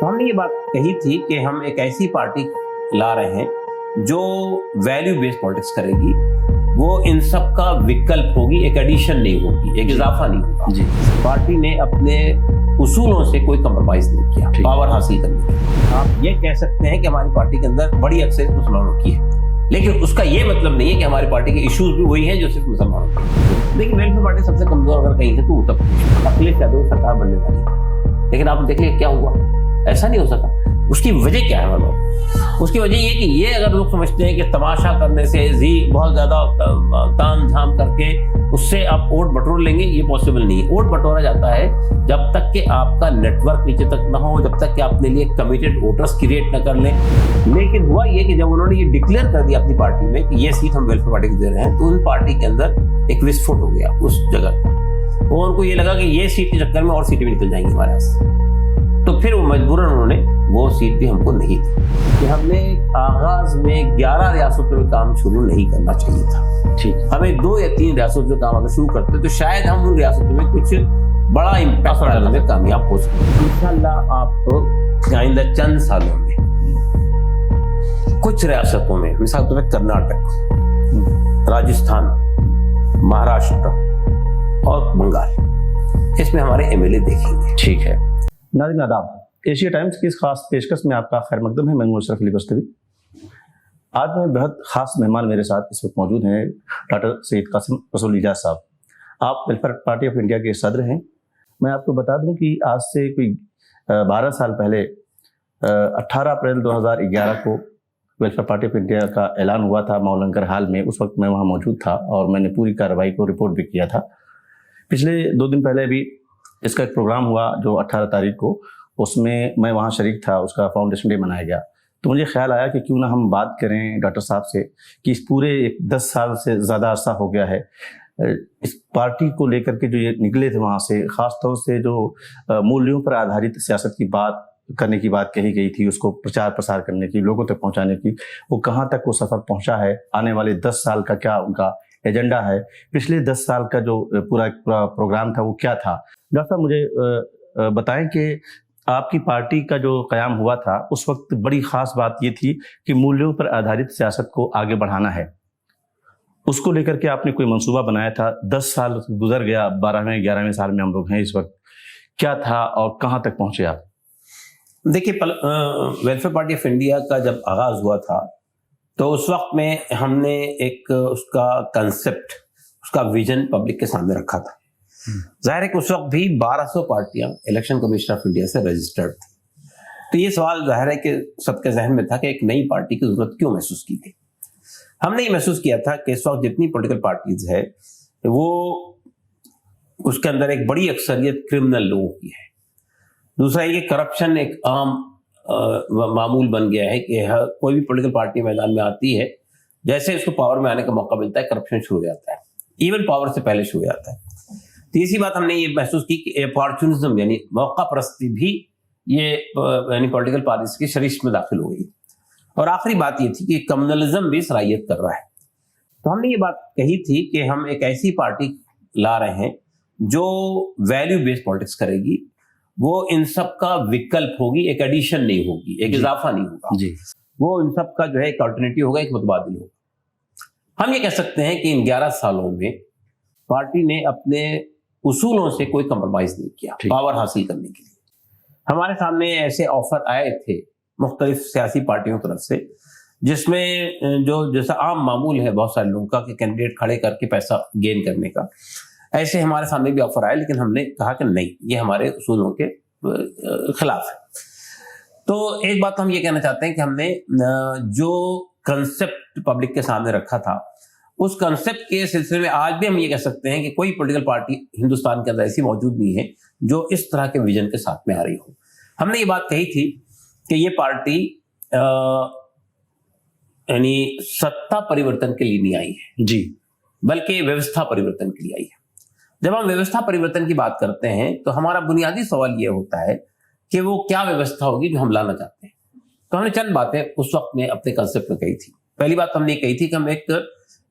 تو ہم نے یہ بات کہی تھی کہ ہم ایک ایسی پارٹی لا رہے ہیں جو ویلیو بیس پالیٹکس کرے گی، وہ ان سب کا وکلپ ہوگی، ایک ایڈیشن نہیں ہوگی، ایک اضافہ نہیں ہوگا۔ جی، پارٹی نے اپنے اصولوں سے کوئی کمپرومائز نہیں کیا پاور حاصل کرنے کے۔ آپ یہ کہہ سکتے ہیں کہ ہماری پارٹی کے اندر بڑی اکثریت مسلمانوں کی ہے، لیکن اس کا یہ مطلب نہیں ہے کہ ہماری پارٹی کے ایشوز بھی وہی ہیں جو صرف مسلمانوں کے۔ لیکن ویلفیئر پارٹی سب سے کمزور اگر کہیں ہے تو اتر پردیش، اکھلیش یادو سرکار بننے والی ہے، لیکن آپ دیکھ لیے کیا ہوا، ایسا نہیں ہو سکا۔ اس کی وجہ کیا ہے معلوم؟ اس کی وجہ یہ کہ یہ اگر لوگ سمجھتے ہیں کہ تماشا کرنے سے بہت زیادہ تام جھام کر کے اس سے آپ ووٹ بٹور لیں گے، یہ پاسبل نہیں ہے۔ ووٹ بٹورا جاتا ہے جب تک کہ آپ کا نیٹ ورک نیچے تک نہ ہو، جب تک کہ آپ اپنے لیے کمیٹڈ ووٹرز کریٹ نہ کر لیں۔ لیکن ہوا یہ کہ جب انہوں نے یہ ڈکلیئر کر دیا اپنی پارٹی میں کہ یہ سیٹ ہم ویلفیئر پارٹی کو دے رہے ہیں، تو ان پارٹی کے اندر ایک وسفوٹ ہو گیا اس جگہ پر، اور ان کو یہ لگا کہ یہ سیٹ کے چکر میں اور سیٹیں بھی نکل جائیں گی ہمارے پاس، تو پھر وہ مجبوراً انہوں نے وہ سیٹ بھی ہم کو نہیں دی کہ ہم نے آغاز میں 11 ریاستوں میں کام شروع نہیں کرنا چاہیے تھا۔ ٹھیک، ہمیں 2 یا 3 ریاستوں میں کام اگر شروع کرتے تو شاید ہم ان ریاستوں میں کچھ بڑا امپیکٹ ڈالنے میں کامیاب ہو سکتے۔ انشاءاللہ آپ آئندہ چند سالوں میں کچھ ریاستوں میں، مثال طور پر کرناٹک، راجستھان، مہاراشٹر اور بنگال، اس میں ہمارے ایم ایل اے دیکھیں گے۔ ٹھیک ہے۔ ناظرین آداب، ایشیا ٹائمز کی اس خاص پیشکش میں آپ کا خیر مقدم ہے۔ میں ہوں اشرف علی بستوی۔ آج میں بہت خاص مہمان میرے ساتھ اس وقت موجود ہیں، ڈاکٹر سید قاسم رسول اعجاز صاحب۔ آپ ویلفیئر پارٹی آف انڈیا کے صدر ہیں۔ میں آپ کو بتا دوں کہ آج سے کوئی 12 سال پہلے 18 اپریل 2011 کو ویلفیئر پارٹی آف انڈیا کا اعلان ہوا تھا ماؤ لنگر ہال میں۔ اس وقت میں وہاں موجود تھا اور میں نے پوری کارروائی کو رپورٹ بھی کیا تھا۔ پچھلے 2 دن پہلے بھی اس کا ایک پروگرام ہوا جو 18 تاریخ کو، اس میں وہاں شریک تھا، اس کا فاؤنڈیشن ڈے منایا گیا۔ تو مجھے خیال آیا کہ کیوں نہ ہم بات کریں ڈاکٹر صاحب سے کہ اس پورے 10 سال سے زیادہ عرصہ ہو گیا ہے، اس پارٹی کو لے کر کے جو یہ نکلے تھے وہاں سے، خاص طور سے جو مولیوں پر آدھارت سیاست کی بات کرنے کی بات کہی گئی تھی، اس کو پرچار پرسار کرنے کی، لوگوں تک پہنچانے کی، وہ کہاں تک وہ سفر پہنچا ہے، آنے والے 10 سال کا کیا ان کا ایجنڈا ہے، پچھلے 10 سال کا جو پورا پروگرام تھا وہ کیا تھا۔ ڈاکٹر صاحب مجھے بتائیں کہ آپ کی پارٹی کا جو قیام ہوا تھا اس وقت بڑی خاص بات یہ تھی کہ مولیوں پر آدھارت سیاست کو آگے بڑھانا ہے، اس کو لے کر کے آپ نے کوئی منصوبہ بنایا تھا۔ 10 سال گزر گیا، 12ویں 11ویں سال میں ہم لوگ ہیں اس وقت، کیا تھا اور کہاں تک پہنچے آپ؟ دیکھیے، ویلفیئر پارٹی آف انڈیا کا جب آغاز ہوا تھا تو اس وقت میں ہم نے ایک اس کا کنسپٹ، اس کا ویژن پبلک کے سامنے رکھا تھا۔ ظاہر ہے کہ اس وقت بھی 1200 پارٹیاں الیکشن کمیشن آف انڈیا سے رجسٹرڈ تھی، تو یہ سوال ظاہر ہے کہ سب کے ذہن میں تھا کہ ایک نئی پارٹی کی ضرورت کیوں محسوس کی گئی۔ ہم نے یہ محسوس کیا تھا کہ اس وقت جتنی پولیٹیکل پارٹیز ہے وہ اس کے اندر ایک بڑی اکثریت کرمنل لوگوں کی ہے۔ دوسرا یہ کہ کرپشن ایک عام معمول بن گیا ہے کہ کوئی بھی پولیٹیکل پارٹی میدان میں آتی ہے، جیسے اس کو پاور میں آنے کا موقع ملتا ہے کرپشن شروع ہو جاتا ہے، ایون پاور سے پہلے شروع ہو جاتا ہے۔ تیسری بات ہم نے یہ محسوس کی کہ اپارچونزم یعنی موقع پرستی بھی یہ یعنی پولیٹیکل پارٹیز کی شریشت میں داخل ہو گئی۔ اور آخری بات یہ تھی کہ کمیونلزم بھی صلاحیت کر رہا ہے۔ تو ہم نے یہ بات کہی تھی کہ ہم ایک ایسی پارٹی لا رہے ہیں جو ویلیو بیس پالیٹکس کرے گی، وہ ان سب کا وکلپ ہوگی، ایک ایڈیشن نہیں ہوگی، ایک اضافہ نہیں ہوگا، وہ ان سب کا جو ہے ایک الٹرنیٹیو ہوگا، ایک متبادل ہوگا۔ ہم یہ کہہ سکتے ہیں کہ ان 11 سالوں میں پارٹی نے اپنے اصولوں سے کوئی کمپرومائز نہیں کیا پاور حاصل کرنے کے لیے۔ ہمارے سامنے ایسے آفر آئے تھے مختلف سیاسی پارٹیوں کی طرف سے، جس میں جو جیسا عام معمول ہے بہت سارے لوگوں کا کہ کینڈیڈیٹ کھڑے کر کے پیسہ گین کرنے کا، ایسے ہمارے سامنے بھی آفر آئے، لیکن ہم نے کہا کہ نہیں، یہ ہمارے اصولوں کے خلاف ہے۔ تو ایک بات ہم یہ کہنا چاہتے ہیں کہ ہم نے جو کنسپٹ پبلک کے سامنے رکھا تھا، اس کنسپٹ کے سلسلے میں آج بھی ہم یہ کہہ سکتے ہیں کہ کوئی پولیٹیکل پارٹی ہندوستان کے اندر ایسی موجود نہیں ہے جو اس طرح کے ویژن کے ساتھ میں آ رہی ہو۔ ہم نے یہ بات کہی تھی کہ یہ پارٹی یعنی ستا پریورتن کے لیے نہیں آئی ہے، بلکہ ویوستھا پریورتن کے لیے آئی ہے۔ جب ہم ویوستھا پریورتن کی بات کرتے ہیں تو ہمارا بنیادی سوال یہ ہوتا ہے کہ وہ کیا ویوستھا ہوگی جو ہم لانا چاہتے ہیں۔ تو ہم نے چند باتیں اس وقت میں اپنے کنسپٹ میں کہی تھی۔ پہلی بات ہم نے کہی تھی کہ ہم ایک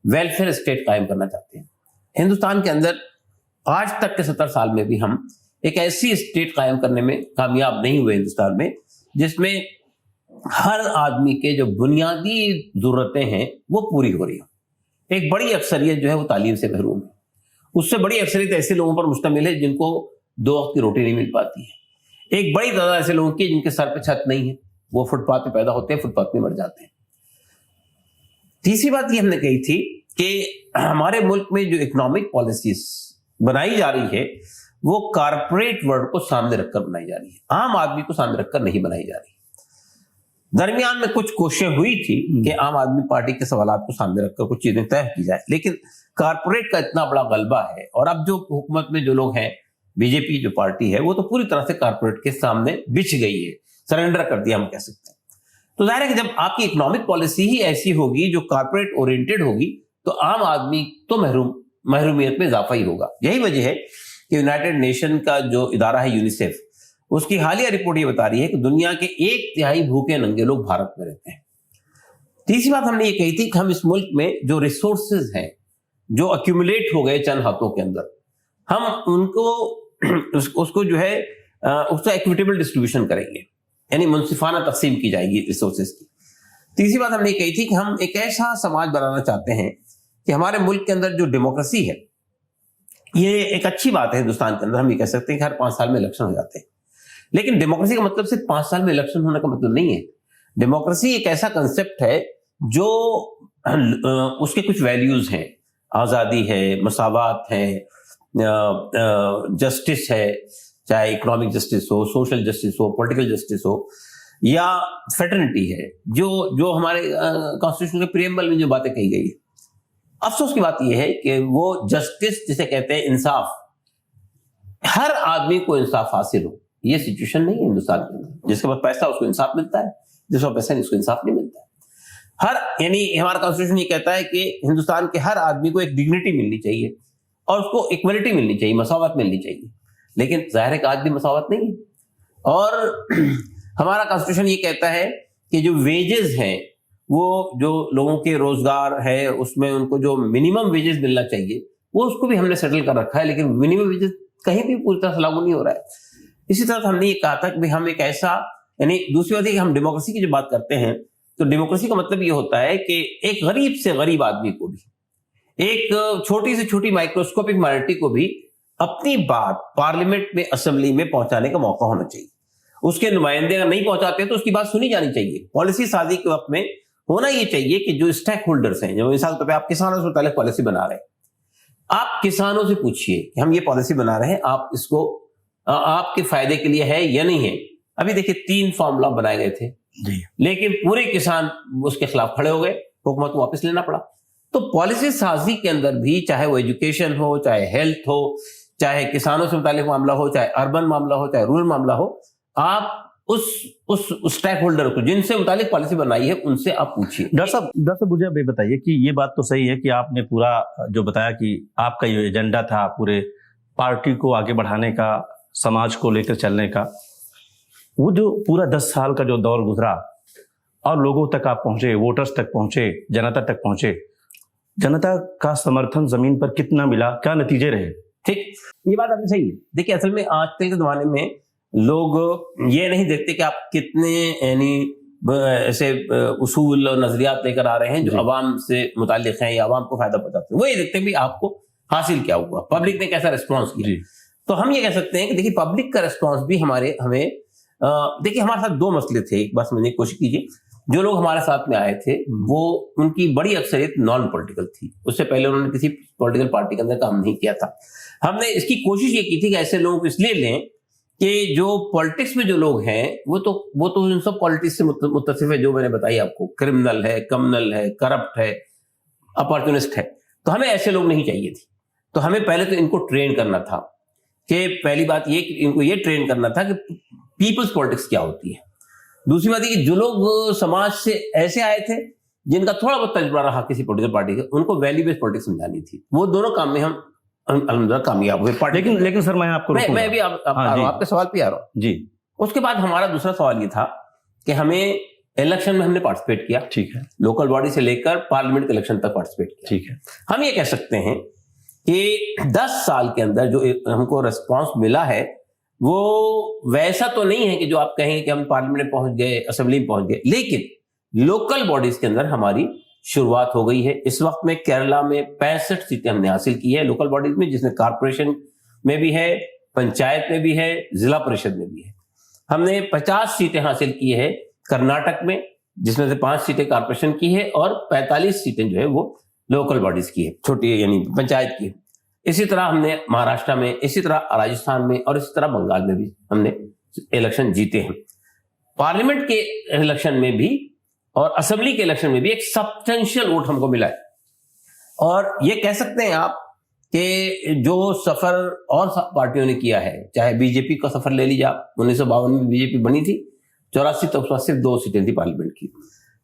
ویلفیئر اسٹیٹ قائم کرنا چاہتے ہیں۔ ہندوستان کے اندر آج تک کے 70 سال میں بھی ہم ایک ایسی اسٹیٹ قائم کرنے میں کامیاب نہیں ہوئے ہندوستان میں جس میں ہر آدمی کے جو بنیادی ضرورتیں ہیں وہ پوری ہو رہی ہیں. ایک بڑی اکثریت جو ہے وہ تعلیم سے محروم ہے. اس سے بڑی اکثریت ایسے لوگوں پر مشتمل ہے جن کو 2 وقت کی روٹی نہیں مل پاتی ہے. ایک بڑی تعداد ایسے لوگوں کی جن کے سر پہ چھت نہیں ہے, وہ فٹ پاتھ پہ پیدا ہوتے ہیں, فٹ پاتھ پہ مر جاتے ہیں. تیسری بات یہ ہم نے کہی تھی کہ ہمارے ملک میں جو اکنامک پالیسیز بنائی جا رہی ہے وہ کارپوریٹ ورلڈ کو سامنے رکھ کر بنائی جا رہی ہے, عام آدمی کو سامنے رکھ کر نہیں بنائی جا رہی. درمیان میں کچھ کوششیں ہوئی تھی کہ عام آدمی پارٹی کے سوالات کو سامنے رکھ کر کچھ چیزیں طے کی جائے, لیکن کارپوریٹ کا اتنا بڑا غلبہ ہے, اور اب جو حکومت میں جو لوگ ہیں, بی جے پی جو پارٹی ہے, وہ تو پوری طرح سے کارپوریٹ کے سامنے بچھ گئی ہے, سرنڈر کر دیا ہم کہہ سکتے ہیں. تو ظاہر ہے کہ جب آپ کی اکنامک پالیسی ہی ایسی ہوگی جو کارپوریٹ اورینٹڈ ہوگی تو عام آدمی تو محرومیت میں اضافہ ہی ہوگا. یہی وجہ ہے کہ یونائٹڈ نیشن کا جو ادارہ ہے یونیسیف, اس کی حالیہ رپورٹ یہ بتا رہی ہے کہ دنیا کے 1/3 بھوکے ننگے لوگ بھارت میں رہتے ہیں. تیسری بات ہم نے یہ کہی تھی کہ ہم اس ملک میں جو ریسورسز ہیں جو ایکومولیٹ ہو گئے چند ہاتھوں کے اندر, ہم ان کو اس کو جو ہے اس کا ایکویٹیبل ڈسٹریبیوشن کریں گے, یعنی منصفانہ تقسیم کی جائے گی ریسورسز کی. تیسری بات ہم نے یہ کہی تھی کہ ہم ایک ایسا سماج بنانا چاہتے ہیں کہ ہمارے ملک کے اندر جو ڈیموکریسی ہے, یہ ایک اچھی بات ہے ہندوستان کے اندر, ہم یہ کہہ سکتے ہیں کہ ہر 5 سال میں الیکشن ہو جاتے ہیں, لیکن ڈیموکریسی کا مطلب صرف 5 سال میں الیکشن ہونے کا مطلب نہیں ہے. ڈیموکریسی ایک ایسا کنسپٹ ہے جو اس کے کچھ ویلیوز ہیں, آزادی ہے, مساوات ہے, جسٹس ہے, چاہے اکنامک جسٹس ہو, سوشل جسٹس ہو, پولیٹیکل جسٹس ہو, یا فیٹرنٹی ہے, جو ہمارے کانسٹیٹیوشن کے پریمبل میں جو باتیں کہی گئی ہے. افسوس کی بات یہ ہے کہ وہ جسٹس جسے کہتے ہیں انصاف, ہر آدمی کو انصاف حاصل ہو, یہ سچویشن نہیں ہے ہندوستان کے اندر. جس کے پاس پیسہ اس کو انصاف ملتا ہے, جس کو پیسہ نہیں اس کو انصاف نہیں ملتا ہے. یعنی ہمارا کانسٹیٹیوشن یہ کہتا ہے کہ ہندوستان کے ہر آدمی کو ایک ڈگنیٹی ملنی چاہیے اور اس کو ایکویلٹی ملنی چاہیے, مساوات ملنی چاہیے, لیکن ظاہر ہے کہ آج بھی مساوات نہیں ہے. اور ہمارا کانسٹیٹیوشن یہ کہتا ہے کہ جو ویجز ہیں, وہ جو لوگوں کے روزگار ہے اس میں ان کو جو منیمم ویجز ملنا چاہیے وہ اس کو بھی ہم نے سیٹل کر رکھا ہے, لیکن منیمم ویجز کہیں بھی پوری طرح سے لاگو نہیں ہو رہا ہے. اسی طرح ہم نے یہ کہا تھا کہ ہم ایک ایسا, یعنی دوسری بات ہے کہ ہم ڈیموکریسی کی جو بات کرتے ہیں تو ڈیموکریسی کا مطلب یہ ہوتا ہے کہ ایک غریب سے غریب آدمی کو بھی, ایک چھوٹی سے چھوٹی مائکروسکوپک مائنورٹی کو بھی اپنی بات پارلیمنٹ میں, اسمبلی میں پہنچانے کا موقع ہونا چاہیے. اس کے نمائندے اگر نہیں پہنچاتے تو اس کی بات سنی جانی چاہیے. پالیسی سازی کے وقت میں ہونا یہ چاہیے کہ جو اسٹیک ہولڈرز ہیں, جو مثال کے طور پہ آپ کسانوں سے متعلق پالیسی بنا رہے ہیں, آپ کسانوں سے پوچھئے کہ ہم یہ پالیسی بنا رہے ہیں, آپ اس کو آپ کے فائدے کے لیے ہے یا نہیں ہے. ابھی دیکھیں 3 فارمولا بنائے گئے تھے جی, لیکن پورے کسان اس کے خلاف کھڑے ہو گئے, حکومت کو واپس لینا پڑا. تو پالیسی سازی کے اندر بھی چاہے وہ ایجوکیشن ہو, چاہے ہیلتھ ہو, چاہے کسانوں سے متعلق معاملہ ہو, چاہے اربن معاملہ ہو, چاہے رورل معاملہ ہو, آپ اس اسٹیک ہولڈر کو جن سے متعلق پالیسی بنائی ہے ان سے آپ پوچھیے. ڈاکٹر صاحب مجھے اب یہ بتائیے کہ یہ بات تو صحیح ہے کہ آپ نے پورا جو بتایا کہ آپ کا یہ ایجنڈا تھا پورے پارٹی کو آگے بڑھانے کا, سماج کو لے کر چلنے کا, وہ جو پورا 10 سال کا جو دور گزرا اور لوگوں تک آپ پہنچے, ووٹرز تک پہنچے, جنتا تک پہنچے, جنتا کا سمرتھن زمین پر کتنا ملا, کیا نتیجے رہے؟ ٹھیک, یہ بات آپ نے صحیح ہے. دیکھیے اصل میں آج کل کے زمانے میں لوگ یہ نہیں دیکھتے کہ آپ کتنے یعنی ایسے اصول اور نظریات لے کر آ رہے ہیں جو عوام سے متعلق ہیں یا عوام کو فائدہ پہنچاتے ہیں, وہ یہ دیکھتے ہیں کہ آپ کو حاصل کیا ہوا, پبلک نے کیسا ریسپانس کیا. تو ہم یہ کہہ سکتے ہیں کہ دیکھیے پبلک کا ریسپانس بھی ہمیں دیکھیے ہمارے ساتھ 2 مسئلے تھے. ایک بات سمجھنے کی کوشش کیجیے, جو لوگ ہمارے ساتھ میں آئے تھے وہ ان کی بڑی اکثریت نان پولیٹیکل تھی, اس سے پہلے انہوں نے کسی پولیٹیکل پارٹی کے اندر کام نہیں کیا تھا. ہم نے اس کی کوشش یہ کی تھی کہ ایسے لوگوں کو اس لیے لیں کہ جو پالیٹکس میں جو لوگ ہیں وہ تو ان سب پالیٹکس سے متصف ہے جو میں نے بتائی آپ کو, کرمنل ہے, کمنل ہے, کرپٹ ہے, اپارچونسٹ ہے. تو ہمیں ایسے لوگ نہیں چاہیے تھے. تو ہمیں پہلے تو ان کو ٹرین کرنا تھا کہ پہلی بات یہ کہ ان کو یہ ٹرین کرنا تھا کہ پیپلز پالیٹکس کیا ہوتی ہے. دوسری بات یہ کہ جو لوگ سماج سے ایسے آئے تھے جن کا تھوڑا بہت تجربہ رہا کسی پولیٹیکل پارٹی کا, ان کو ویلیو بیسڈ پالیٹکس سمجھانی تھی. وہ دونوں کام میں ہم الحمدللہ کامیاب ہوئے. لیکن سر میں آپ کو میں بھی آپ کے سوال پہ آ رہا ہوں جی. اس کے بعد ہمارا دوسرا سوال یہ تھا کہ ہمیں الیکشن میں ہم نے پارٹیسپیٹ کیا, ٹھیک ہے, لوکل باڈی سے لے کر پارلیمنٹ کے الیکشن تک پارٹیسپیٹ کیا, ٹھیک ہے. ہم یہ کہہ سکتے ہیں کہ 10 سال کے اندر جو ہم کو ریسپانس ملا ہے وہ ویسا تو نہیں ہے کہ جو آپ کہیں کہ ہم پارلیمنٹ میں پہنچ گئے، اسمبلی میں پہنچ گئے، لیکن لوکل باڈیز کے اندر ہماری شروعات ہو گئی ہے. اس وقت میں کیرلا میں 65 سیٹیں ہم نے حاصل کی ہے لوکل باڈیز میں، جس میں کارپوریشن میں بھی ہے، پنچایت میں بھی ہے، ضلع پریشد میں بھی ہے. ہم نے 50 سیٹیں حاصل کی ہے کرناٹک میں، جس میں سے 5 سیٹیں کارپوریشن کی ہے اور 45 سیٹیں جو ہے وہ لوکل باڈیز کی ہے، چھوٹی یعنی پنچایت کی ہے. اسی طرح ہم نے مہاراشٹر میں، اسی طرح راجستھان میں اور اسی طرح بنگال میں بھی ہم نے الیکشن جیتے ہیں. پارلیمنٹ کے الیکشن میں بھی اور اسمبلی کے الیکشن میں بھی ایک سبسٹینشیل ووٹ ہم کو ملا ہے. اور یہ کہہ سکتے ہیں آپ کہ جو سفر اور پارٹیوں نے کیا ہے، چاہے بی جے پی کا سفر لے لیجیے آپ، 1952 میں بی جے پی بنی تھی، 84 تک صرف 2 سیٹیں تھی پارلیمنٹ کی.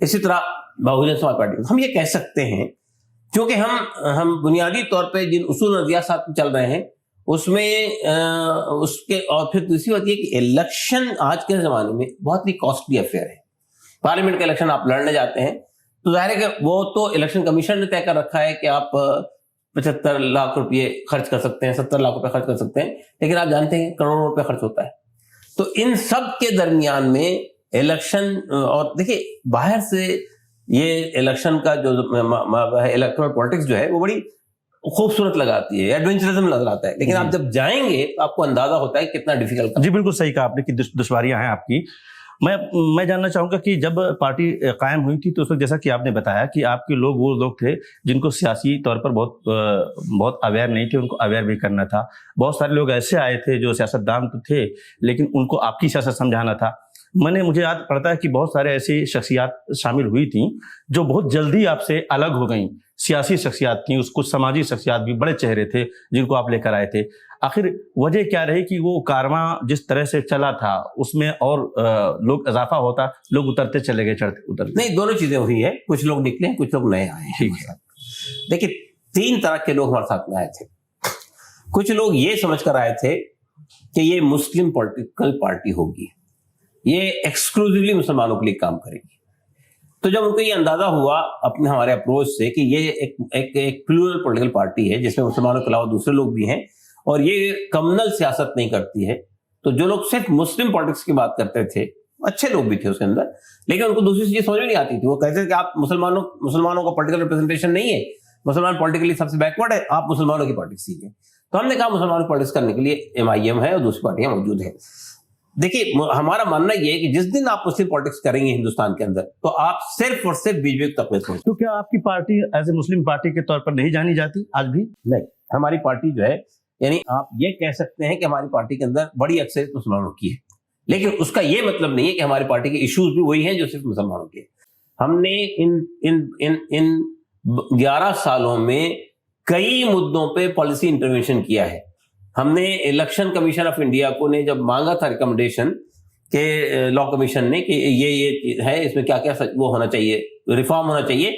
اسی طرح بہوجن سماج پارٹی کو. ہم یہ کہہ سکتے ہیں کیونکہ ہم بنیادی طور پہ جن اصول نظریات چل رہے ہیں اس میں اس کے، اور پھر دوسری بات یہ کہ الیکشن آج کے زمانے میں بہت ہی کاسٹلی افیئر ہے. پارلیمنٹ کا الیکشن آپ لڑنے جاتے ہیں تو ظاہر ہے کہ وہ تو الیکشن کمیشن نے طے کر رکھا ہے کہ آپ 75 لاکھ روپئے خرچ کر سکتے ہیں، 70 لاکھ روپے خرچ کر سکتے ہیں، لیکن آپ جانتے ہیں کروڑوں روپے خرچ ہوتا ہے. تو ان سب کے درمیان میں الیکشن، اور دیکھیے باہر سے یہ الیکشن کا جو الیکٹرل پالیٹکس جو ہے وہ بڑی خوبصورت لگاتی ہے، ایڈونچرزم نظر آتا ہے، لیکن آپ جب جائیں گے تو آپ کو اندازہ ہوتا ہے کتنا ڈیفیکلٹ. جی بالکل صحیح کہا آپ نے کہ دشواریاں ہیں آپ کی. میں جاننا چاہوں گا کہ جب پارٹی قائم ہوئی تھی تو اس وقت جیسا کہ آپ نے بتایا کہ آپ کے لوگ وہ لوگ تھے جن کو سیاسی طور پر بہت اویئر نہیں تھے، ان کو اویئر بھی کرنا تھا. بہت سارے لوگ ایسے آئے تھے جو سیاستدان تو تھے لیکن ان کو آپ کی سیاست سمجھانا تھا. مجھے یاد پڑتا ہے کہ بہت سارے ایسی شخصیات شامل ہوئی تھیں جو بہت جلدی آپ سے الگ ہو گئیں. سیاسی شخصیات تھیں، کچھ سماجی شخصیات بھی، بڑے چہرے تھے جن کو آپ لے کر آئے تھے. آخر وجہ کیا رہی کہ وہ کارواں جس طرح سے چلا تھا اس میں اور لوگ اضافہ ہوتا، لوگ اترتے چلے گئے، چڑھتے اترتے؟ نہیں، دونوں چیزیں ہوئی ہیں. کچھ لوگ نکلے ہیں، کچھ لوگ نئے آئے ہیں. ٹھیک ہے. دیکھیے 3 طرح کے لوگ ہمارے ساتھ میں آئے تھے. کچھ لوگ یہ سمجھ کر آئے تھے کہ یہ مسلم پولیٹیکل پارٹی ہوگی، یہ ایکسکلوزیولی مسلمانوں کے لیے کام کرے گی. تو جب ان کو یہ اندازہ ہوا اپنے ہمارے اپروچ سے کہ یہ ایک پلورل پولیٹیکل پارٹی ہے جس میں مسلمانوں کے علاوہ دوسرے لوگ بھی ہیں اور یہ کمنل سیاست نہیں کرتی ہے، تو جو لوگ صرف مسلم پولیٹکس کی بات کرتے تھے، اچھے لوگ بھی تھے اس کے اندر، لیکن ان کو دوسری چیز سمجھ میں نہیں آتی تھی. وہ کہتے تھے کہ آپ مسلمانوں کا پولیٹیکل ریپرزنٹیشن نہیں ہے، مسلمان پولیٹیکلی سب سے بیکورڈ ہے، آپ مسلمانوں کی پولیٹکس سیکھیں. تو ہم نے کہا مسلمانوں کی پولیٹکس کرنے کے لیے MIM ہے اور دوسری پارٹیاں موجود ہیں. دیکھیے ہمارا ماننا یہ ہے کہ جس دن آپ مسلم پولیٹکس کریں گے ہندوستان کے اندر تو آپ صرف اور صرف بی جے پی تقویت ہوگی. تو کیا آپ کی party as a Muslim party کے طور پر نہیں جانی جاتی آج بھی؟ نہیں، ہماری پارٹی جو ہے، یعنی آپ یہ کہہ سکتے ہیں کہ ہماری پارٹی کے اندر بڑی اکثریت مسلمانوں کی ہے، لیکن اس کا یہ مطلب نہیں ہے کہ ہماری پارٹی کے ایشوز بھی وہی ہیں جو صرف مسلمانوں کے. ہم نے ان 11 سالوں میں کئی مدوں پہ پالیسی انٹرونشن کیا ہے. ہم نے الیکشن کمیشن آف انڈیا کو نے جب مانگا تھا ریکمنڈیشن کہ لا کمیشن نے کہ یہ ہے، اس میں کیا کیا وہ ہونا چاہیے، ریفارم ہونا چاہیے،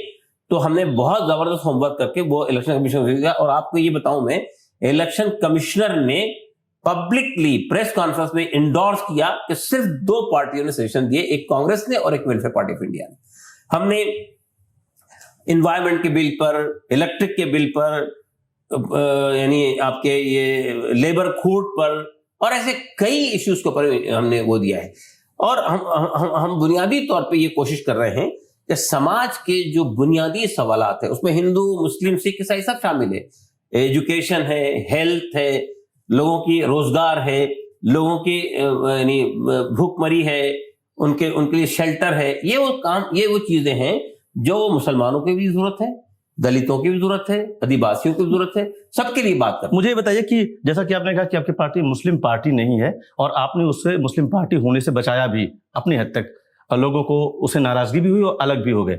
تو ہم نے بہت زبردست ہوم ورک کر کے وہ الیکشن کمیشن کو دیا. اور آپ کو یہ بتاؤں میں، الیکشن کمشنر نے پبلکلی پریس کانفرنس میں انڈورس کیا کہ صرف 2 پارٹیوں نے سجیشن دیے، ایک کانگریس نے اور ایک ویلفیئر پارٹی آف انڈیا نے. ہم نے انوائرمنٹ کے بل پر، الیکٹرک کے بل پر، یعنی آپ کے یہ لیبر کوڈ پر اور ایسے کئی ایشوز کے اوپر ہم نے وہ دیا ہے. اور ہم بنیادی طور پہ یہ کوشش کر رہے ہیں کہ سماج کے جو بنیادی سوالات ہیں اس میں ہندو، مسلم، سکھ، عیسائی سب شامل ہے. ایجوکیشن ہے، ہیلتھ ہے، لوگوں کی روزگار ہے، لوگوں کی یعنی بھوک مری ہے، ان کے لیے شیلٹر ہے. یہ وہ چیزیں ہیں جو مسلمانوں کی بھی ضرورت ہے، دلتوں کی بھی ضرورت ہے، آدیواسیوں کی بھی ضرورت ہے، سب کے لیے بات کریں. مجھے یہ بتائیے کہ جیسا کہ آپ نے کہا کہ آپ کی پارٹی مسلم پارٹی نہیں ہے اور آپ نے اس سے مسلم پارٹی ہونے سے بچایا بھی اپنی حد تک، اور لوگوں کو اسے ناراضگی بھی ہوئی اور الگ بھی ہو گئے.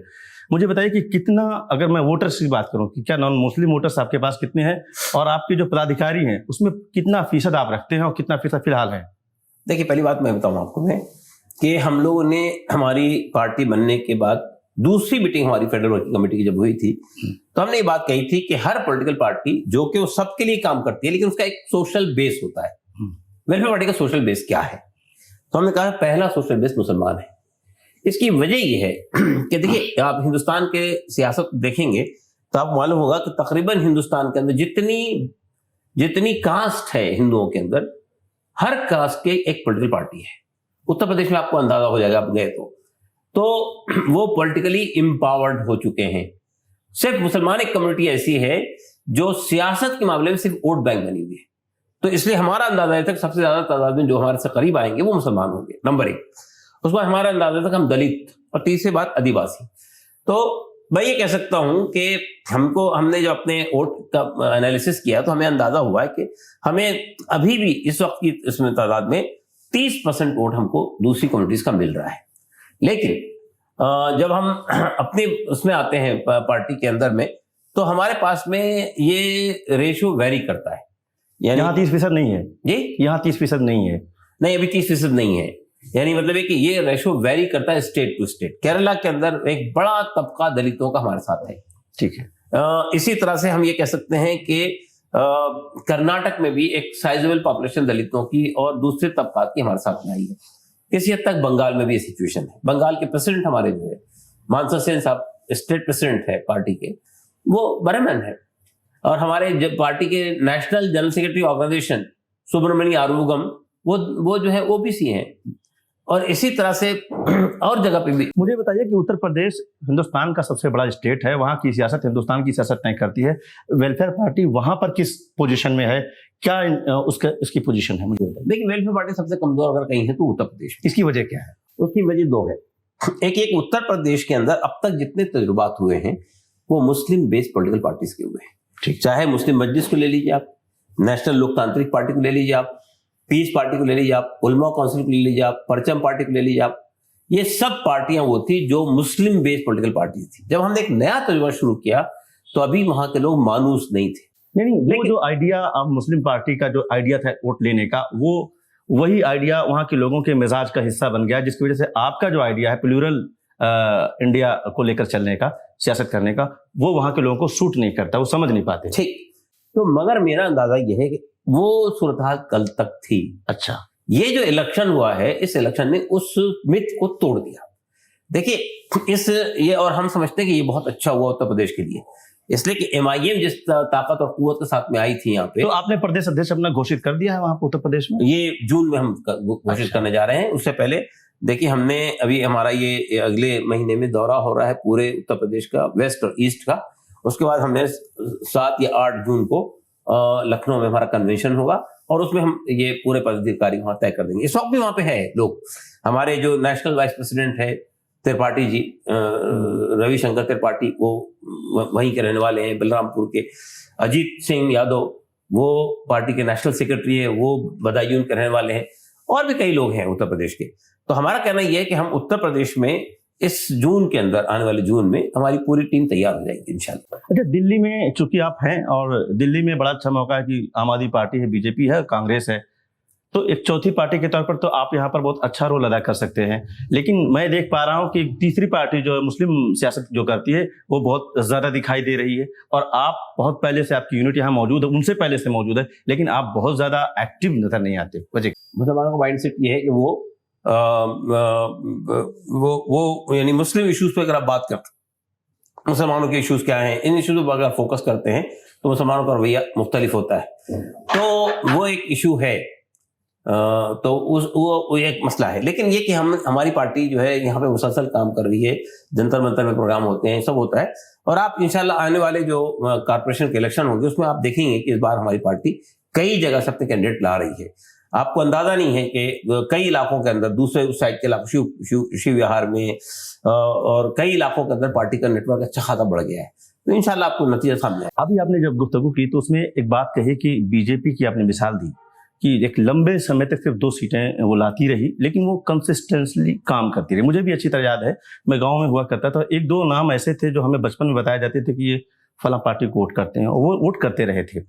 مجھے بتائیے کہ کتنا، اگر میں ووٹرز کی بات کروں کہ کیا نان مسلم ووٹرز آپ کے پاس کتنے ہیں، اور آپ کے جو پدادھیکاری ہیں اس میں کتنا فیصد آپ رکھتے ہیں اور کتنا فیصد فی الحال ہے؟ دیکھیے پہلی بات میں بتاؤں آپ کو کہ ہم لوگوں نے ہماری پارٹی بننے کے بعد دوسری میٹنگ ہماری فیڈرل ورکنگ کمیٹی کی جب ہوئی تھی تو ہم نے یہ بات کہی تھی کہ ہر پولیٹیکل پارٹی جو کہ وہ سب کے لیے کام کرتی ہے لیکن اس کا ایک سوشل بیس ہوتا ہے. ویلفیئر پارٹی کا سوشل بیس کیا ہے؟ تو ہم نے کہا پہلا سوشل بیس مسلمان ہے. اس کی وجہ یہ ہے کہ دیکھیے آپ ہندوستان کے سیاست دیکھیں گے تو آپ معلوم ہوگا کہ تقریباً ہندوستان کے اندر جتنی کاسٹ ہے ہندوؤں کے اندر، ہر کاسٹ کے ایک پولیٹیکل پارٹی ہے. اتر پردیش میں آپ کو اندازہ ہو جائے گا آپ گئے تو وہ پولیٹیکلی امپاورڈ ہو چکے ہیں. صرف مسلمان ایک کمیونٹی ایسی ہے جو سیاست کے معاملے میں صرف ووٹ بینک بنی ہوئی ہے. تو اس لیے ہمارا اندازہ ہے تک سب سے زیادہ تعداد میں جو ہمارے سے قریب آئیں گے وہ مسلمان ہوں گے، نمبر 1. اس کے بعد ہمارا اندازہ تک ہم دلت، اور تیسری بات آدیواسی. تو میں یہ کہہ سکتا ہوں کہ ہم نے جو اپنے ووٹ کا انالیسس کیا تو ہمیں اندازہ ہوا ہے کہ ہمیں ابھی بھی اس وقت کی اس میں تعداد میں 30% ووٹ ہم کو دوسری کمیونٹیز کا مل رہا ہے. لیکن جب ہم اپنے اس میں آتے ہیں پارٹی کے اندر میں، تو ہمارے پاس میں یہ ریشو ویری کرتا ہے. یعنی یہاں 30% نہیں ہے جی، یہاں 30% نہیں ہے. نہیں، ابھی 30% نہیں ہے. یعنی مطلب ہے کہ یہ ریشو ویری کرتا ہے اسٹیٹ ٹو اسٹیٹ. کیرلا کے اندر ایک بڑا طبقہ دلتوں کا ہمارے ساتھ ہے. ٹھیک ہے. اسی طرح سے ہم یہ کہہ سکتے ہیں کہ کرناٹک میں بھی ایک سائزبل پاپولیشن دلتوں کی اور دوسرے طبقات کی ہمارے ساتھ میں آئی ہے. کسی حد تک بنگال میں بھی یہ سچویشن ہے. بنگال کے پریزیڈنٹ ہمارے جو ہے مانسا سین صاحب، اسٹیٹ پریزیڈنٹ ہے پارٹی کے، وہ برہمن ہے. اور ہمارے پارٹی کے نیشنل جنرل سیکرٹری آرگنائزیشن سبرمنی آروگم، وہ جو ہے OBC ہیں. اور اسی طرح سے اور جگہ پہ بھی. مجھے بتائیے کہ اتر پردیش ہندوستان کا سب سے بڑا اسٹیٹ ہے، وہاں کی سیاست ہندوستان کی سیاست طے کرتی ہے. ویلفیئر پارٹی وہاں پر کس پوزیشن میں ہے؟ کیا اس کی پوزیشن ہے؟ مجھے بتائیے. دیکھیں، ویلفیئر پارٹی سب سے کمزور اگر کہیں ہے تو اتر پردیش. اس کی وجہ کیا ہے؟ اس کی وجہ 2 ہے. ایک اتر پردیش کے اندر اب تک جتنے تجربات ہوئے ہیں وہ مسلم بیس پولیٹیکل پارٹیز کے ہوئے ہیں. چاہے مسلم مجلس کو لے لیجیے آپ، نیشنل لوک تانترک پارٹی کو لے لیجیے آپ، پیس پارٹی کو لے لیجیے آپ، علماء کونسل کو لے لیجیے آپ، پرچم پارٹی کو لے لیجیے آپ. یہ سب پارٹیاں وہ تھی جو مسلم بیس پولیٹیکل پارٹی تھی. جب ہم نے ایک نیا تجربہ شروع کیا تو ابھی وہاں کے لوگ مانوس نہیں تھے. نہیں، وہ جو آئیڈیا اب مسلم پارٹی کا جو آئیڈیا تھا ووٹ لینے کا، وہی آئیڈیا وہاں کے لوگوں کے مزاج کا حصہ بن گیا، جس کی وجہ سے آپ کا جو آئیڈیا ہے پلیورل انڈیا کو لے کر چلنے کا، سیاست کرنے کا، وہ وہاں کے لوگوں کو سوٹ نہیں کرتا، وہ سمجھ نہیں پاتے. ٹھیک. تو مگر میرا اندازہ یہ ہے کہ وہ صورتحال کل تک تھی. اچھا، یہ جو الیکشن ہوا ہے، اس الیکشن نے اس مت کو توڑ دیا. دیکھیے اور ہم سمجھتے ہیں کہ یہ بہت اچھا ہوا اتر پردیش کے لیے، اس لیے کہ MIM جس طاقت اور قوت کے ساتھ میں آئی تھی یہاں پہ. تو آپ نے پردیش ادھیش اپنا گھوشت کر دیا ہے وہاں پہ اتر پردیش میں؟ یہ جون میں ہم گھوشت کرنے جا رہے ہیں. اس سے پہلے دیکھیے ہم نے ابھی ہمارا یہ اگلے مہینے میں دورہ ہو رہا ہے پورے اتر پردیش کا، ویسٹ اور ایسٹ کا. اس کے بعد ہم نے 7 یا 8 جون کو لکھنؤ میں ہمارا کنونشن ہوگا، اور اس میں ہم یہ پورے پدادھیکاری وہاں طے کر دیں گے. اس وقت بھی وہاں پہ ہے لوگ. ہمارے جو نیشنل وائس پریزیڈنٹ ہے ترپاٹی جی، روی شنکر ترپاٹی، وہ وہیں کے رہنے والے ہیں، بلرام پور کے. اجیت سنگھ یادو، وہ پارٹی کے نیشنل سیکرٹری ہیں، وہ بدایون کے رہنے والے ہیں. اور بھی کئی لوگ ہیں اتر پردیش کے. تو ہمارا کہنا یہ ہے کہ ہم اتر پردیش میں اس جون کے اندر، آنے والے جون میں ہماری پوری ٹیم تیار ہو جائے گی انشاءاللہ. اچھا، دلی میں چونکہ آپ ہیں اور دلی میں بڑا اچھا موقع ہے کہ عام آدمی پارٹی ہے، BJP ہے، کانگریس ہے، تو ایک چوتھی پارٹی کے طور پر تو آپ یہاں پر بہت اچھا رول ادا کر سکتے ہیں. لیکن میں دیکھ پا رہا ہوں کہ تیسری پارٹی جو مسلم سیاست جو کرتی ہے وہ بہت زیادہ دکھائی دے رہی ہے، اور آپ بہت پہلے سے، آپ کی یونٹ یہاں موجود ہے، ان سے پہلے سے موجود ہے، لیکن آپ بہت زیادہ ایکٹیو نظر نہیں آتے. وجہ مسلمانوں کا مائنڈ سیٹ یہ ہے کہ وہ یعنی مسلم ایشوز پہ اگر آپ بات کرتے، مسلمانوں کے ایشوز کیا ہیں، ان ایشوز پر اگر فوکس کرتے ہیں تو مسلمانوں کا رویہ مختلف ہوتا ہے. تو وہ ایک ایشو ہے، تو وہ ایک مسئلہ ہے. لیکن یہ کہ ہماری پارٹی جو ہے یہاں پہ مسلسل کام کر رہی ہے، جنتر منتر میں پروگرام ہوتے ہیں، سب ہوتا ہے. اور آپ انشاءاللہ آنے والے جو کارپوریشن کے الیکشن ہوں گے اس میں آپ دیکھیں گے کہ اس بار ہماری پارٹی کئی جگہ سے اپنے کینڈیڈیٹ لا رہی ہے. آپ کو اندازہ نہیں ہے کہ کئی علاقوں کے اندر، دوسرے اس سائڈ کے علاقوں، شیو وہار میں اور کئی علاقوں کے اندر پارٹی کا نیٹ ورک اچھا خاصا بڑھ گیا ہے. تو انشاءاللہ آپ کو نتیجہ سامنے آئے. ابھی آپ نے جب گفتگو کی تو اس میں ایک بات کہی کہ BJP کی آپ نے مثال دی کہ ایک لمبے سمے تک صرف 2 سیٹیں وہ لاتی رہی، لیکن وہ کنسسٹنسلی کام کرتی رہی. مجھے بھی اچھی طرح یاد ہے، میں گاؤں میں ہوا کرتا تھا، 1-2 نام ایسے تھے جو ہمیں بچپن میں بتائے جاتے تھے کہ یہ فلاں پارٹی کو ووٹ کرتے ہیں، اور وہ ووٹ کرتے رہے تھے.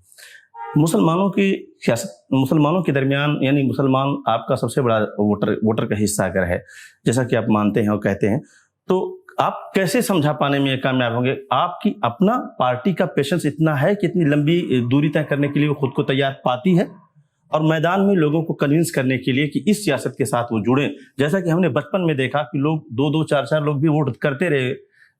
مسلمانوں کی سیاست، مسلمانوں کے درمیان، یعنی مسلمان آپ کا سب سے بڑا ووٹر کا حصہ اگر ہے، جیسا کہ آپ مانتے ہیں اور کہتے ہیں، تو آپ کیسے سمجھا پانے میں کامیاب ہوں گے؟ آپ کی اپنا پارٹی کا پیشنس اتنا ہے کہ اتنی لمبی دوری طے کرنے کے لیے وہ خود کو تیار پاتی ہے، اور میدان میں لوگوں کو کنونس کرنے کے لیے کہ اس سیاست کے ساتھ وہ جڑیں. جیسا کہ ہم نے بچپن میں دیکھا کہ لوگ 2-2 4-4 لوگ بھی ووٹ کرتے رہے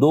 2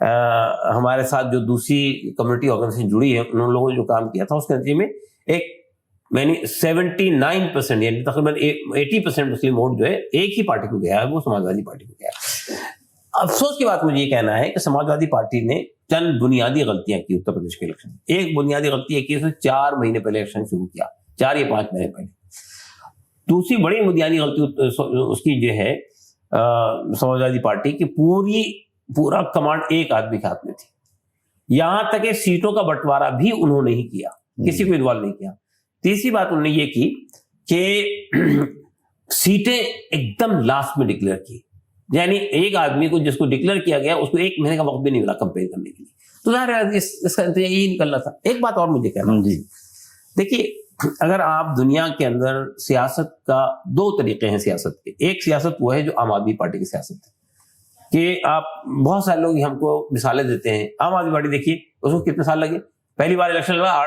ہمارے ساتھ جو دوسری کمیونٹی آرگنائزیشن جڑی ہے انہوں لوگوں نے جو کام کیا تھا اس کے نتیجے میں ایک 79% یعنی تقریباً 80% مسلم ووٹ جو ہے ایک ہی پارٹی کو گیا ہے, وہ سماجوادی پارٹی کو گیا ہے. افسوس کی بات مجھے یہ کہنا ہے کہ سماجوادی پارٹی نے چند بنیادی غلطیاں کی اتر پردیش کے الیکشن. ایک بنیادی غلطی یہ کی اس نے 4 مہینے پہلے الیکشن شروع کیا, 4 یا 5 مہینے پہلے. دوسری بڑی بنیادی غلطی اس کی جو ہے سماجوادی پارٹی کی پورا کمانڈ ایک آدمی کے ہاتھ میں تھی. یہاں تک کہ سیٹوں کا بنٹوارا بھی انہوں نے ہی کیا, کسی کو انوالو نہیں کیا. تیسری بات انہوں نے یہ کی کہ سیٹیں ایک دم لاسٹ میں ڈکلیئر کی, یعنی ایک آدمی کو جس کو ڈکلیئر کیا گیا اس کو 1 مہینے کا وقت بھی نہیں ملا کمپین کرنے کے لیے. تو ظاہر ہے اس کا نتیجہ یہی نکلنا تھا. ایک بات اور مجھے کہنا جی, دیکھیے اگر آپ دنیا کے اندر سیاست کا 2 طریقے ہیں سیاست کے. ایک سیاست وہ ہے جو عام آدمی پارٹی کی سیاست ہے کہ آپ بہت سارے لوگ ہم کو مثالیں دیتے ہیں. عام آدمی پارٹی دیکھیے اس کو کتنے سال لگے, پہلی بار الیکشن لگا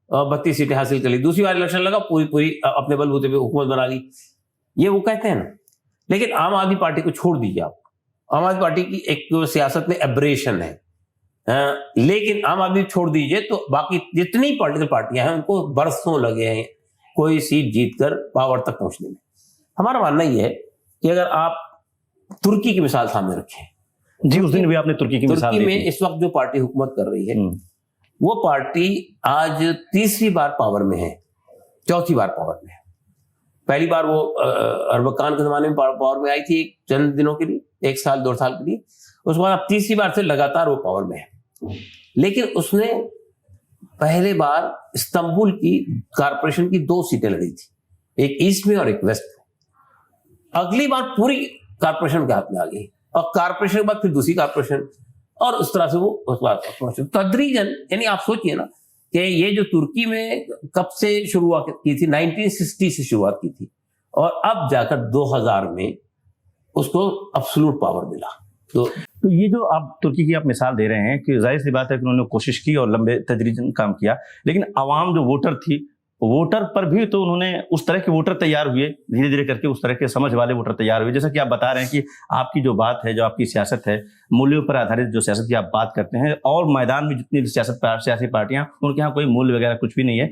32 سیٹیں حاصل کر لی, دوسری بار الیکشن لگا پوری اپنے بل بوتے پہ حکومت بنا لی. یہ وہ کہتے ہیں نا. لیکن عام آدمی پارٹی کو چھوڑ دیجیے آپ, عام آدمی پارٹی کی ایک سیاست میں ایبریشن ہے, لیکن عام آدمی چھوڑ دیجیے تو باقی جتنی پولیٹیکل پارٹیاں ہیں ان کو برسوں لگے ہیں کوئی سیٹ جیت کر پاور تک پہنچنے میں. ہمارا ماننا یہ ہے کہ اگر آپ ترکی کی مثال سامنے رکھیں, جی اس دن بھی آپ نے ترکی کی مثال ترکی دی میں تھی. اس وقت جو پارٹی حکومت کر رہی ہے وہ پارٹی آج 3ری بار پاور میں ہے, 4تھی بار پاور میں ہے. پہلی بار وہ اربکان کے زمانے میں پاور میں آئی تھی چند دنوں کے لیے, 1 سال 2 سال کے لیے. اس کے بعد اب 3ری بار سے لگاتار وہ پاور میں ہے. لیکن اس نے پہلے بار استنبول کی کارپوریشن کی 2 سیٹیں لڑی تھی, ایک ایسٹ میں اور ایک ویسٹ میں. اگلی بار پوری کارپوریشن کے ہاتھ میں آ گئی, اور کارپوریشن کے بعد پھر دوسری کارپوریشن, اور اس طرح سے وہ اس بار تدریجاً. یعنی آپ سوچئے نا کہ یہ جو ترکی میں کب سے شروعات کی تھی, 1960 سے شروعات کی تھی, اور اب جا کر 2000 میں اس کو ابسولوٹ پاور ملا. تو یہ جو آپ ترکی کی آپ مثال دے رہے ہیں کہ ظاہر سی بات ہے کہ انہوں نے کوشش کی اور لمبے تدریجاً کام کیا, لیکن عوام جو ووٹر تھی, ووٹر پر بھی تو انہوں نے اس طرح کے ووٹر تیار ہوئے, دھیرے دھیرے کر کے اس طرح کے سمجھ والے ووٹر تیار ہوئے. جیسا کہ آپ بتا رہے ہیں کہ آپ کی جو بات ہے, جو آپ کی سیاست ہے, مولیوں پر آدھارت جو سیاست کی آپ بات کرتے ہیں, اور میدان میں جتنی سیاسی پارٹیاں ان کے یہاں کوئی مول وغیرہ کچھ بھی نہیں ہے.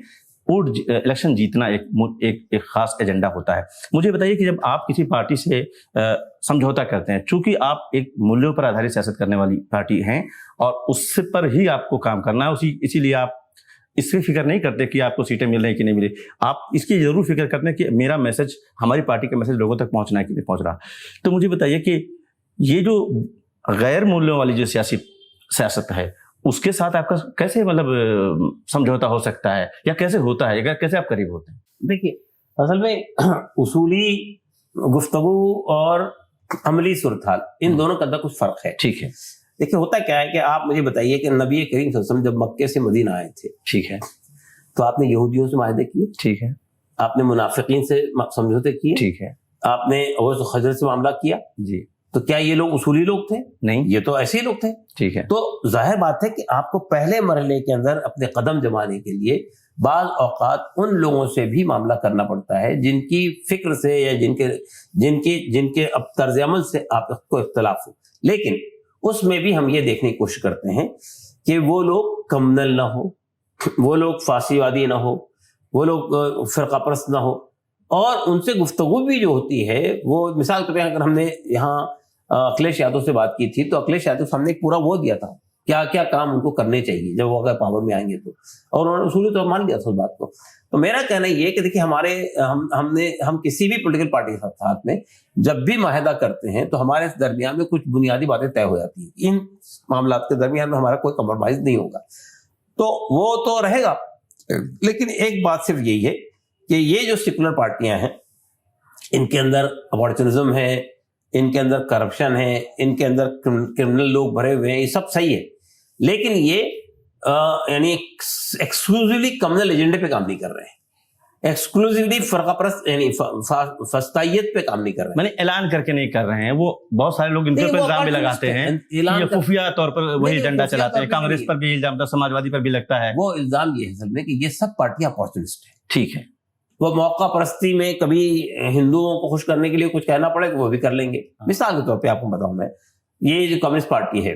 الیکشن جیتنا ایک خاص ایجنڈا ہوتا ہے. مجھے بتائیے کہ جب آپ کسی پارٹی سے سمجھوتا کرتے ہیں, چونکہ آپ ایک مولیوں پر آدھارت سیاست کرنے والی پارٹی ہیں اور اس پر ہی آپ کو کام کرنا ہے, اسی لیے آپ اس کی فکر نہیں کرتے کہ آپ کو سیٹیں مل رہی کہ نہیں ملی, آپ اس کی ضرور فکر کرتے ہیں کہ میرا میسج, ہماری پارٹی کا میسج لوگوں تک پہنچنا ہے کہ نہیں پہنچ رہا. تو مجھے بتائیے کہ یہ جو غیر مولیوں والی جو سیاست ہے اس کے ساتھ آپ کا کیسے سمجھوتا ہو سکتا ہے, یا کیسے ہوتا ہے, کیسے آپ قریب ہوتے ہیں؟ دیکھیے اصل میں اصولی گفتگو اور عملی صورتحال ان دونوں کا اندر کچھ فرق ہے. ٹھیک ہے. دیکھیے ہوتا کیا ہے کہ آپ مجھے بتائیے کہ نبی کریم صلی اللہ علیہ وسلم جب مکے سے مدینہ آئے تھے, ٹھیک ہے, تو آپ نے یہودیوں سے معاہدے کیے, ٹھیک ہے, آپ نے منافقین سے سمجھوتے کیے, ٹھیک ہے, آپ نے اوس و خزرج سے معاملہ کیا. جی. تو کیا یہ لوگ اصولی لوگ تھے؟ نہیں, یہ تو ایسے ہی لوگ تھے. ٹھیک ہے. تو ظاہر بات ہے کہ آپ کو پہلے مرحلے کے اندر اپنے قدم جمانے کے لیے بعض اوقات ان لوگوں سے بھی معاملہ کرنا پڑتا ہے جن کی فکر سے یا جن کے اب طرز عمل سے آپ کو اختلاف ہو. لیکن اس میں بھی ہم یہ دیکھنے کی کوشش کرتے ہیں کہ وہ لوگ کمنل نہ ہو, وہ لوگ فاسی وادی نہ ہو, وہ لوگ فرقہ پرست نہ ہو, اور ان سے گفتگو بھی جو ہوتی ہے وہ مثال کے طور پر اگر ہم نے یہاں اکھلیش یادو سے بات کی تھی تو اکھلیش یادو ہم نے ایک پورا وہ دیا تھا کیا کیا کام ان کو کرنے چاہیے جب وہ اگر پاور میں آئیں گے تو, اور انہوں نے اصولی طور مان لیا تھا اس بات کو. تو میرا کہنا یہ کہ دیکھیے ہم کسی بھی پولیٹیکل پارٹی کے ساتھ میں جب بھی معاہدہ کرتے ہیں تو ہمارے درمیان میں کچھ بنیادی باتیں طے ہو جاتی ہیں. ان معاملات کے درمیان میں ہمارا کوئی کمپرومائز نہیں ہوگا, تو وہ تو رہے گا. لیکن ایک بات صرف یہی ہے کہ یہ جو سیکولر پارٹیاں ہیں ان کے اندر اپارچونزم ہے, ان کے اندر کرپشن ہے, ان کے اندر کرمنل لوگ بھرے ہوئے ہیں, یہ سب صحیح ہے. لیکن یہ یعنی ایکسکلوزیولی کمنل ایجنڈے پہ کام نہیں کر رہے ہیں, ایکسکلوزیولی فرقہ پرست یعنی فسطائیت پہ کام نہیں کر رہے ہیں. میں نے اعلان کر کے نہیں کر رہے ہیں, وہ بہت سارے لوگ ان کے اوپر الزام بھی لگاتے ہیں, یہ خفیہ طور پر وہی ایجنڈا چلاتے ہیں. کانگریس پر بھی الزام, سماجوادی پر بھی لگتا ہے. وہ الزام یہ ہے اصل میں کہ یہ سب پارٹیاں اپارچونسٹ ہیں. ٹھیک ہے. وہ موقع پرستی میں کبھی ہندوؤں کو خوش کرنے کے لیے کچھ کہنا پڑے تو وہ بھی کر لیں گے. مثال کے طور پہ آپ کو بتاؤں میں, یہ جو کمیونسٹ پارٹی ہے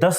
10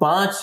5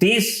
30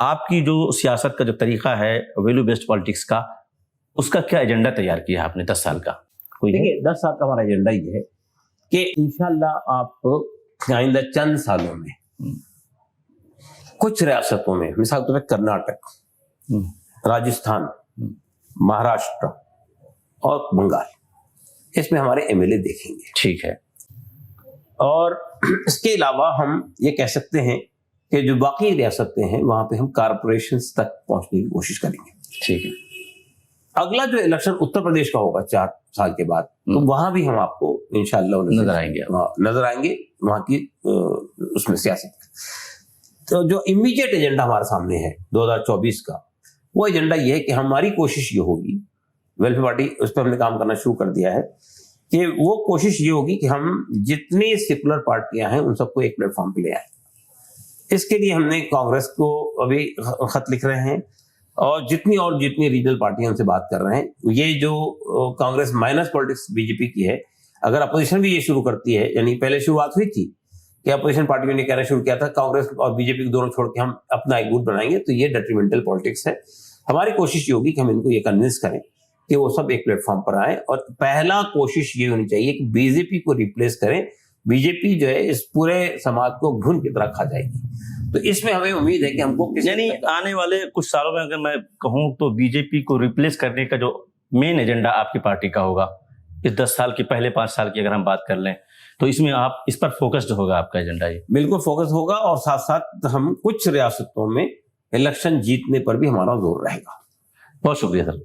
آپ کی جو سیاست کا جو طریقہ ہے ویلیو بیسڈ پالیٹکس کا، اس کا کیا ایجنڈا تیار کیا آپ نے 10 سال کا؟ کوئی ہے؟ دیکھیے 10 سال کا ہمارا ایجنڈا یہ ہے کہ انشاءاللہ آپ آئندہ چند سالوں میں کچھ ریاستوں میں، مثال کے طور پہ کرناٹک، راجستھان، مہاراشٹر اور بنگال، اس میں ہمارے ایم ایل اے دیکھیں گے. ٹھیک ہے. اور اس کے علاوہ ہم یہ کہہ سکتے ہیں کہ جو باقی ریاستیں ہیں وہاں پہ ہم کارپوریشنز تک پہنچنے کی کوشش کریں گے. ٹھیک ہے. اگلا جو الیکشن اتر پردیش کا ہوگا 4 سال کے بعد، تو وہاں بھی ہم آپ کو انشاءاللہ نظر آئیں گے وہاں کی اس میں سیاست. تو جو امیڈیٹ ایجنڈا ہمارے سامنے ہے 2024 کا، وہ ایجنڈا یہ ہے کہ ہماری کوشش یہ ہوگی، ویلفیئر پارٹی اس پہ ہم نے کام کرنا شروع کر دیا ہے، کہ وہ کوشش یہ ہوگی کہ ہم جتنی سیکولر پارٹیاں ہیں ان سب کو ایک پلیٹ فارم پہ لے آئیں. اس کے لیے ہم نے کانگریس کو ابھی خط لکھ رہے ہیں، اور جتنی ریجنل پارٹیاں ان سے بات کر رہے ہیں. یہ جو Congress minus politics B J P کی ہے، اگر اپوزیشن بھی یہ شروع کرتی ہے، یعنی پہلے شروعات ہوئی تھی کہ اپوزیشن پارٹیوں نے کہنا شروع کیا تھا کانگریس اور بی جے پی دونوں چھوڑ کے ہم اپنا ایک گٹ بنائیں گے، تو یہ ڈیٹریمنٹل پالیٹکس ہے. ہماری کوشش یہ ہوگی کہ ہم ان کو یہ کنونس کریں کہ وہ سب ایک پلیٹ فارم پر آئیں، اور پہلا کوشش یہ ہونی چاہیے کہ بی جے پی کو ریپلیس کریں. بی جے پی جو ہے اس پورے سماج کو گھن کی طرح کھا جائے گی. تو اس میں ہمیں امید ہے کہ ہم کو یعنی آنے والے کچھ سالوں میں اگر میں کہوں تو بی جے پی کو ریپلیس کرنے کا جو مین ایجنڈا آپ کی پارٹی کا ہوگا اس 10 سال کی، پہلے 5 سال کی اگر ہم بات کر لیں تو اس میں آپ اس پر فوکسڈ ہوگا آپ کا ایجنڈا؟ یہ بالکل فوکس ہوگا، اور ساتھ ساتھ ہم کچھ ریاستوں میں الیکشن جیتنے پر بھی ہمارا زور رہے گا. بہت شکریہ سر.